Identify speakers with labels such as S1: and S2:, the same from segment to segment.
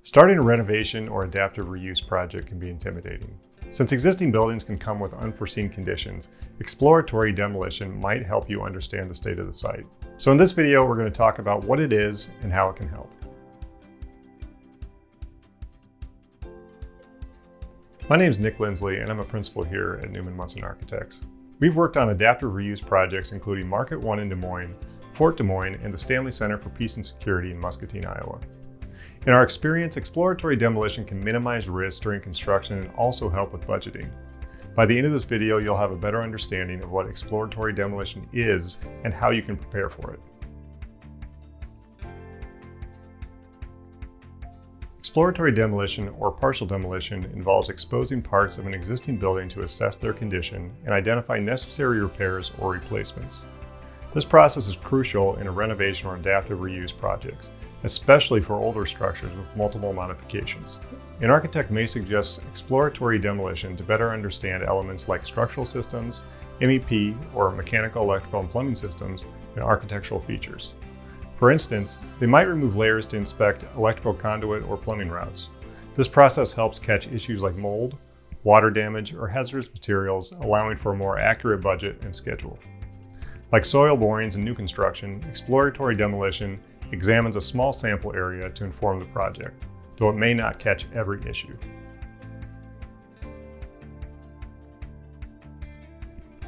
S1: Starting a renovation or adaptive reuse project can be intimidating. Since existing buildings can come with unforeseen conditions, exploratory demolition might help you understand the state of the site. So in this video, we're going to talk about what it is and how it can help. My name is Nick Lindsley, and I'm a principal here at Newman Munson Architects. We've worked on adaptive reuse projects including Market 1 in Des Moines, Fort Des Moines, and the Stanley Center for Peace and Security in Muscatine, Iowa. In our experience, exploratory demolition can minimize risk during construction and also help with budgeting. By the end of this video, you'll have a better understanding of what exploratory demolition is and how you can prepare for it. Exploratory demolition, or partial demolition, involves exposing parts of an existing building to assess their condition and identify necessary repairs or replacements. This process is crucial in a renovation or adaptive reuse projects, especially for older structures with multiple modifications. An architect may suggest exploratory demolition to better understand elements like structural systems, MEP, or mechanical, electrical, and plumbing systems, and architectural features. For instance, they might remove layers to inspect electrical conduit or plumbing routes. This process helps catch issues like mold, water damage, or hazardous materials, allowing for a more accurate budget and schedule. Like soil borings in new construction, exploratory demolition examines a small sample area to inform the project, though it may not catch every issue.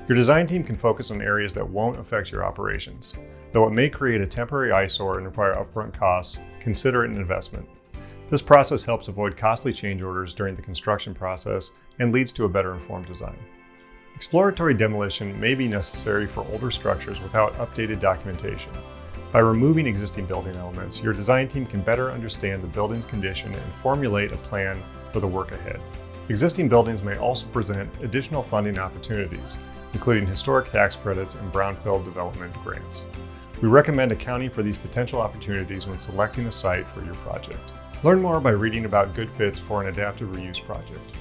S1: Your design team can focus on areas that won't affect your operations. Though it may create a temporary eyesore and require upfront costs, consider it an investment. This process helps avoid costly change orders during the construction process and leads to a better informed design. Exploratory demolition may be necessary for older structures without updated documentation. By removing existing building elements, your design team can better understand the building's condition and formulate a plan for the work ahead. Existing buildings may also present additional funding opportunities, including historic tax credits and brownfield development grants. We recommend accounting for these potential opportunities when selecting a site for your project. Learn more by reading about good fits for an adaptive reuse project.